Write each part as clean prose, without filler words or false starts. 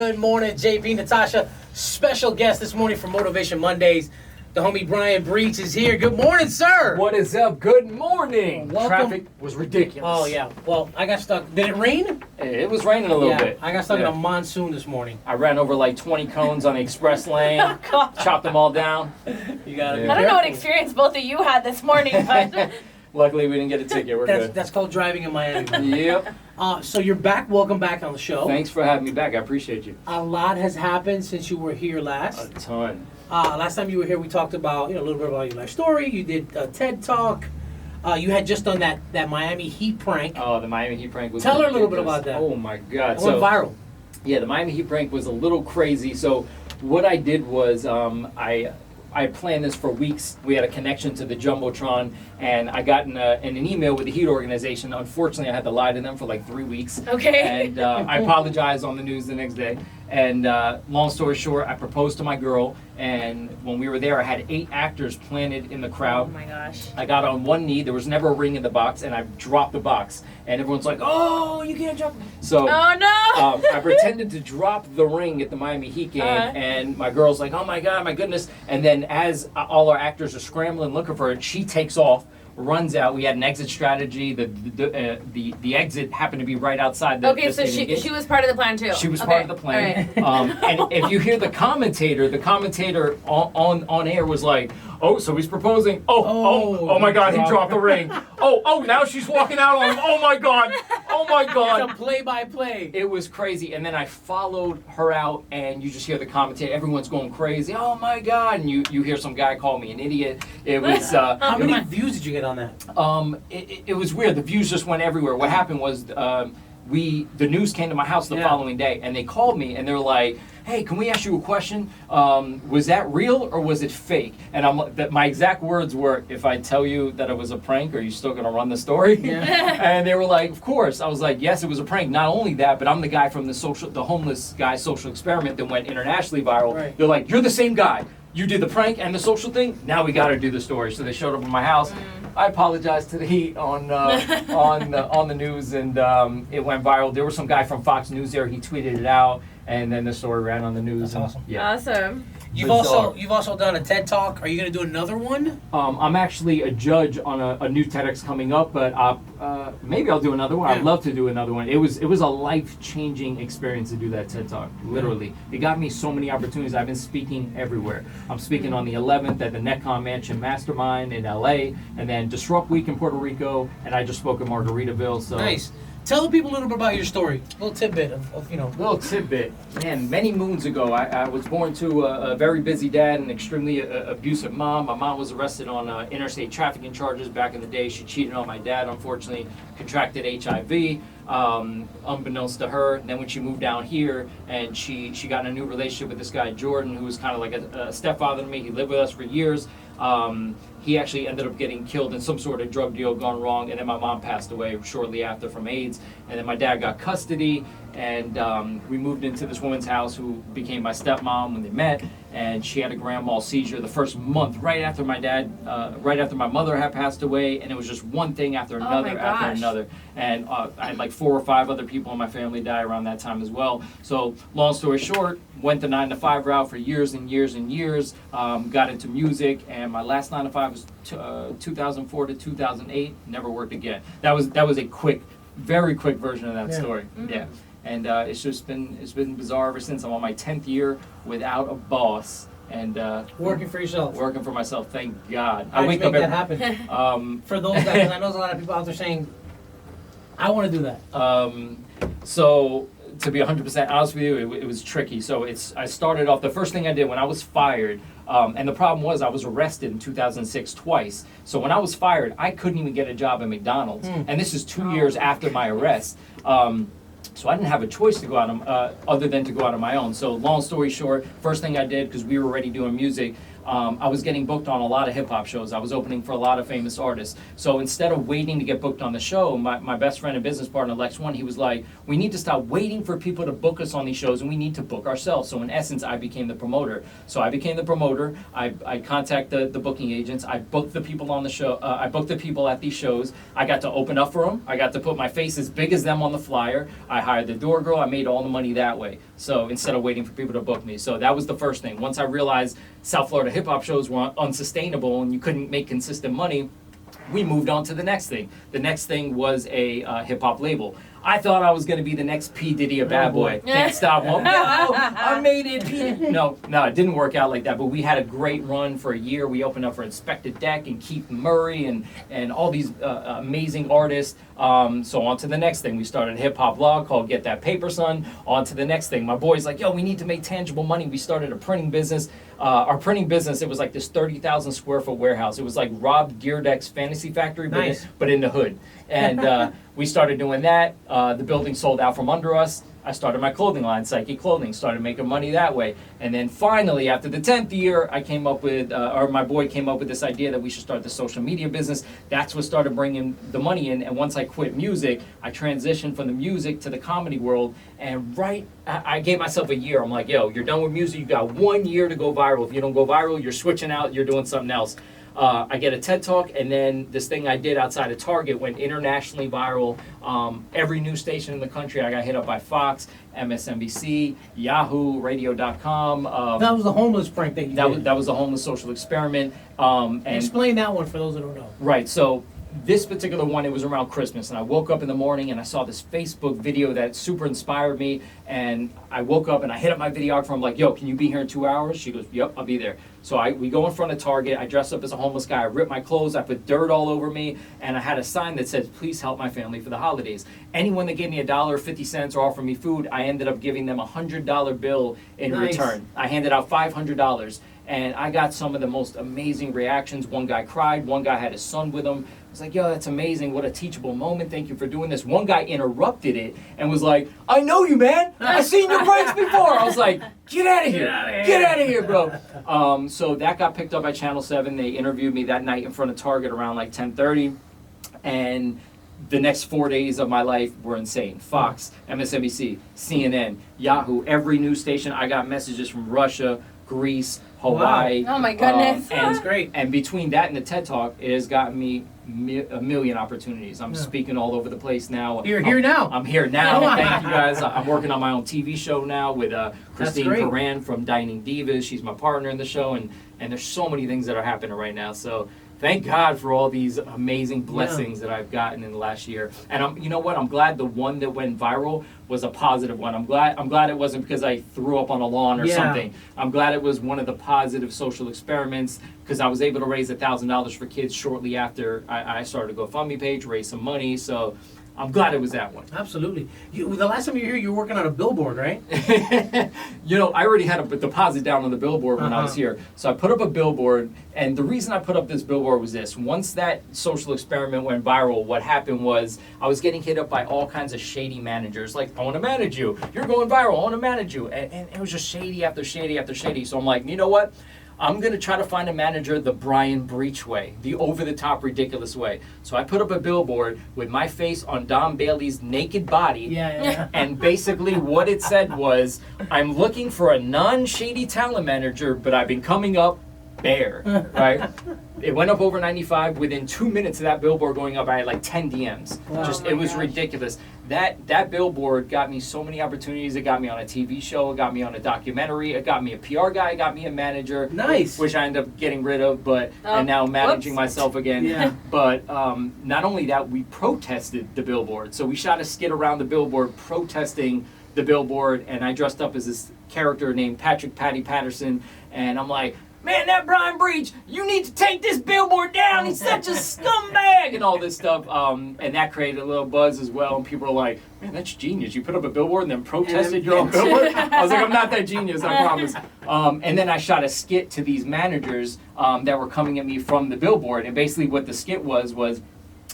Good morning, JB, Natasha. Special guest this morning for Motivation Mondays. The homie Brian Breach is here. Good morning, sir. What is up? Good morning. Welcome. Traffic was ridiculous. Oh, yeah. Well, I got stuck. Did it rain? It was raining a little bit. I got stuck in a monsoon this morning. I ran over like 20 cones on the express lane, chopped them all down. You gotta be Yeah. I don't know what careful. experience both of you had this morning, but Luckily, we didn't get a ticket. We're good. That's called driving in Miami. Yep. So you're back. Welcome back on the show. Thanks for having me back. I appreciate you. A lot has happened since you were here last. A ton. Last time you were here, we talked about a little bit about your life story. You did a TED Talk. You had just done that Miami Heat prank. Oh, the Miami Heat prank was Tell her a little bit ridiculous. about that. Oh my God. It went viral. Yeah, the Miami Heat prank was a little crazy. So what I did was I planned this for weeks. We had a connection to the Jumbotron, and I got in an email with the Heat organization. Unfortunately, I had to lie to them for like 3 weeks. okay. And I apologized on the news the next day. And long story short, I proposed to my girl, and when we were there, I had 8 actors planted in the Oh crowd. my gosh. I got on one knee. There was never a ring in the box, and I dropped the box. And everyone's like, "Oh, you can't drop." So Oh no! I pretended to drop the ring at the Miami Heat game, and my girl's like, "Oh my God, my goodness!" And then as all our actors are scrambling looking for it, she takes off, runs out. We had an exit strategy. The exit happened to be right outside the. Okay, the so stadium gate. she was part of the plan too. She was Okay, part of the plan. all right. And if you hear the commentator on air was like, "Oh, so he's proposing. Oh my God, he dropped the ring. Oh, now she's walking out on him. Oh my God. It's a play-by-play. It was crazy." And then I followed her out, and you just hear the commentator. Everyone's going crazy. Oh my God. And you hear some guy call me an idiot. It was. How many views did you get on that? It was weird. The views just went everywhere. What happened was the news came to my house the following day, and they called me, and they're like, "Hey, can we ask you a question? Was that real or was it fake?" And my exact words were, "If I tell you that it was a prank, are you still gonna run the story?" And they were like, "Of course." I was like, "Yes, it was a prank. Not only that, but I'm the guy from the homeless guy social experiment that went internationally viral." Right. They're like, "You're the same guy. You did the prank and the social thing. Now we got to do the story." So they showed up at my house. I apologized to the Heat on the news, and it went viral. There was some guy from Fox News there. He tweeted it out, and then the story ran on the news. That's and- awesome. Yeah. Awesome. You've Bizarre. also done a TED Talk. Are you going to do another one? I'm actually a judge on a new TEDx coming up, but maybe I'll do another one. I'd Yeah. love to do another one. It was a life-changing experience to do that TED Talk. Literally, it got me so many opportunities. I've been speaking everywhere. I'm speaking on the 11th at the Netcom Mansion Mastermind in LA, and then Disrupt Week in Puerto Rico, and I just spoke in Margaritaville. So Nice. Tell the people a little bit about your story. A little tidbit of little tidbit. Man, many moons ago, I was born to a very busy dad and extremely abusive mom. My mom was arrested on interstate trafficking charges back in the day. She cheated on my dad, unfortunately, contracted HIV. Unbeknownst to her. And then when she moved down here, and she got in a new relationship with this guy, Jordan, who was kind of like a stepfather to me. He lived with us for years. He actually ended up getting killed in some sort of drug deal gone wrong, and then my mom passed away shortly after from AIDS. And then my dad got custody, and we moved into this woman's house who became my stepmom when they met. And she had a grand mal seizure the first month, right after my mother had passed away, and it was just one thing after another after gosh. another. And I had like 4 or 5 other people in my family die around that time as well. So long story short, went the 9 to 5 route for years and years and years. Got into music, and my last 9 to 5 was 2004 to 2008. Never worked again. That was a very quick version of that story. Mm-hmm. Yeah. And it's been bizarre ever since. I'm on my 10th year without a boss, and working for yourself. working for myself. Thank God. How'd I you wake make up that every, happen? For those guys, 'cause I know there's a lot of people out there saying, "I want to do that." So to be 100% honest with you, it was tricky. So I started off, the first thing I did when I was fired, and the problem was I was arrested in 2006 twice. So when I was fired, I couldn't even get a job at McDonald's. And this is 2 years after my arrest. So I didn't have a choice to go out other than to go out on my own. So long story short, first thing I did, because we were already doing music, I was getting booked on a lot of hip hop shows. I was opening for a lot of famous artists. So instead of waiting to get booked on the show, my best friend and business partner, Lex One, he was like, we need to stop waiting for people to book us on these shows, and we need to book ourselves. So in essence, I became the promoter. So I became the promoter. I contacted the booking agents. I booked the people on the show. I booked the people at these shows. I got to open up for them. I got to put my face as big as them on the flyer. I hired the door girl. I made all the money that way. So instead of waiting for people to book me. So that was the first thing. Once I realized South Florida hip hop shows were unsustainable and you couldn't make consistent money, we moved on to the next thing. The next thing was a hip hop label. I thought I was going to be the next P. Diddy of Bad Boy. Can't stop. Well, no, I made it. No, it didn't work out like that. But we had a great run for a year. We opened up for Inspector Deck and Keith Murray and all these amazing artists. So on to the next thing. We started a hip hop blog called Get That Paper Son. On to the next thing. My boy's like, yo, we need to make tangible money. We started a printing business. Our printing business, it was like this 30,000 square foot warehouse. It was like Rob Dyrdek's Fantasy Factory, Nice. but in the hood. And we started doing that. The building sold out from under us. I started my clothing line, Psychic Clothing, started making money that way. And then finally, after the 10th year, I came up with, or my boy came up with this idea that we should start the social media business. That's what started bringing the money in. And once I quit music, I transitioned from the music to the comedy world. And I gave myself a year. I'm like, yo, you're done with music. You got 1 year to go viral. If you don't go viral, you're switching out, you're doing something else. I get a TED Talk, and then this thing I did outside of Target went internationally viral. Every news station in the country, I got hit up by Fox, MSNBC, Yahoo, Radio.com. That was the homeless prank that you did. That was a homeless social experiment. And Explain that one for those that don't know. right, so this particular one, it was around Christmas, and I woke up in the morning and I saw this Facebook video that super inspired me, and I woke up and I hit up my videographer. I'm like, yo, can you be here in 2 hours? She goes, yep, I'll be there. So we go in front of Target. I dressed up as a homeless guy. I ripped my clothes. I put dirt all over me, and I had a sign that says, please help my family for the holidays. Anyone that gave me $1.50 or offered me food, I ended up giving them a $100 bill in Nice. return. I handed out $500. And I got some of the most amazing reactions. One guy cried. One guy had his son with him. I was like, yo, that's amazing. What a teachable moment. Thank you for doing this. One guy interrupted it and was like, I know you, man. I've seen your pranks before. I was like, get out of here. Get out of here, bro. So that got picked up by Channel 7. They interviewed me that night in front of Target around like 10:30. And the next 4 days of my life were insane. Fox, MSNBC, CNN, Yahoo, every news station. I got messages from Russia, Greece, Hawaii. Wow. Oh my goodness. That's great. And between that and the TED Talk, it has gotten me a million opportunities. I'm Yeah. speaking all over the place now. You're here now. I'm here now. Come on. Thank you guys. I'm working on my own TV show now with Christine great. Perrin from Dining Divas. She's my partner in the show, and there's so many things that are happening right now. So thank God for all these amazing blessings that I've gotten in the last year. And you know what? I'm glad the one that went viral was a positive one. I'm glad it wasn't because I threw up on a lawn or Yeah. something. I'm glad it was one of the positive social experiments because I was able to raise $1,000 for kids shortly after I started a GoFundMe page, raise some money. So I'm glad it was that one. Absolutely. The last time you were here, you were working on a billboard, right? You know, I already had a deposit down on the billboard when I was Uh-huh. here. So I put up a billboard, and the reason I put up this billboard was this. Once that social experiment went viral, what happened was I was getting hit up by all kinds of shady managers. Like, I want to manage you. You're going viral. I want to manage you. And it was just shady after shady after shady. So I'm like, you know what? I'm going to try to find a manager the Brian Breach way, the over-the-top ridiculous way. So I put up a billboard with my face on Don Bailey's naked body. Yeah. And basically what it said was, I'm looking for a non-shady talent manager, but I've been coming up bare, right? It went up over 95. Within 2 minutes of that billboard going up, I had like 10 DMs. Wow. Just, Oh it my was gosh. ridiculous. That billboard got me so many opportunities. It got me on a TV show. It got me on a documentary. It got me a PR guy. It got me a manager. Nice. Which I ended up getting rid of, but Oh, and now managing whoops. myself again. Yeah. But not only that, we protested the billboard. So we shot a skit around the billboard protesting the billboard, and I dressed up as this character named Patrick Patty Patterson, and I'm like, man, that Brian Breach, you need to take this billboard down. He's such a scumbag and all this stuff. And that created a little buzz as well. And people are like, man, that's genius. You put up a billboard and then protested your own billboard. I was like, I'm not that genius, I promise. And then I shot a skit to these managers that were coming at me from the billboard. And basically what the skit was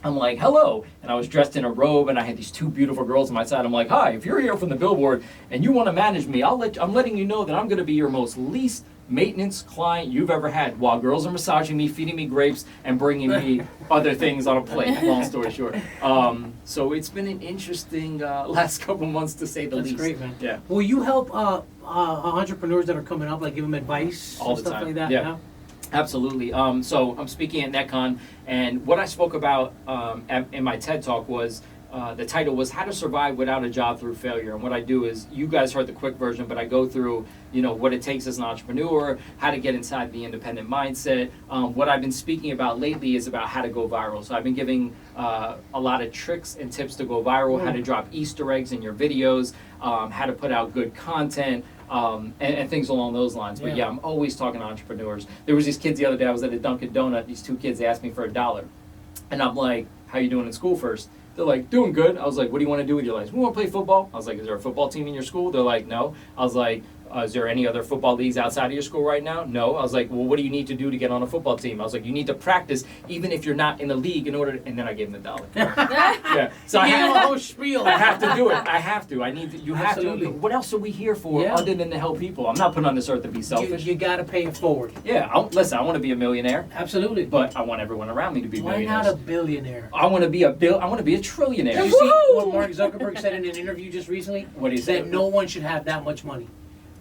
I'm like, hello. And I was dressed in a robe and I had these two beautiful girls on my side. I'm like, hi, if you're here from the billboard and you want to manage me, I'm letting you know that I'm going to be your most least maintenance client you've ever had while girls are massaging me, feeding me grapes, and bringing me other things on a plate, long story short. So it's been an interesting last couple months to say the That's least. great, man. Yeah. Will you help entrepreneurs that are coming up, like give them advice All and the stuff time. like that? Yeah. Absolutely. So I'm speaking at NetCon, and what I spoke about in my TED Talk was the title was How to Survive Without a Job Through Failure. And what I do is, you guys heard the quick version, but I go through, what it takes as an entrepreneur, how to get inside the independent mindset. What I've been speaking about lately is about how to go viral. So I've been giving a lot of tricks and tips to go viral, how to drop Easter eggs in your videos, how to put out good content, and things along those lines. But yeah, I'm always talking to entrepreneurs. There was these kids the other day, I was at a Dunkin' Donut, these two kids, they asked me for $1. And I'm like, how you doing in school first? They're like, doing good. I was like, what do you want to do with your life? We want to play football. I was like, is there a football team in your school? They're like, no. I was like, is there any other football leagues outside of your school right now? No. I was like, well, what do you need to do to get on a football team? I was like, you need to practice even if you're not in the league in order to, and then I gave them $1. Yeah. So I You gave have, him a whole spiel. I have to do it. I have to. I need to. You have Absolutely. to. What else are we here for Yeah. other than to help people? I'm not put on this earth to be selfish. You got to pay it forward. Yeah. Listen, I want to be a millionaire, Absolutely. but I want everyone around me to be Why millionaires. not a billionaire? I want to be I want to be a trillionaire. Did you see what Mark Zuckerberg said in an interview just recently? What he He said said? no one should have that much money.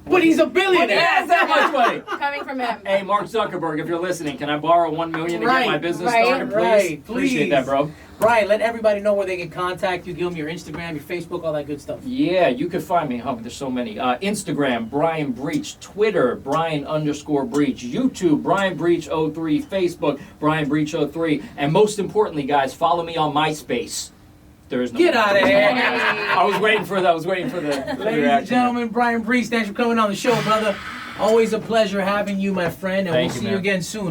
But he's a billionaire. Yes, that much money. Coming from him. Hey, Mark Zuckerberg, if you're listening, can I borrow $1 million to Right, get my business right, started, please? right, Appreciate please. that, bro. Right, let everybody know where they can contact you. Give them your Instagram, your Facebook, all that good stuff. Yeah, you can find me. Oh, there's so many. Instagram, Brian Breach. Twitter, Brian_Breach. YouTube, Brian Breach 03. Facebook, Brian Breach 03. And most importantly, guys, follow me on MySpace. There is no. Get outta here. I was waiting for that. I was waiting for the Ladies and reaction. gentlemen, Brian Brees, thanks for coming on the show, brother. Always a pleasure having you, my friend, and Thank we'll you, see you man. again soon.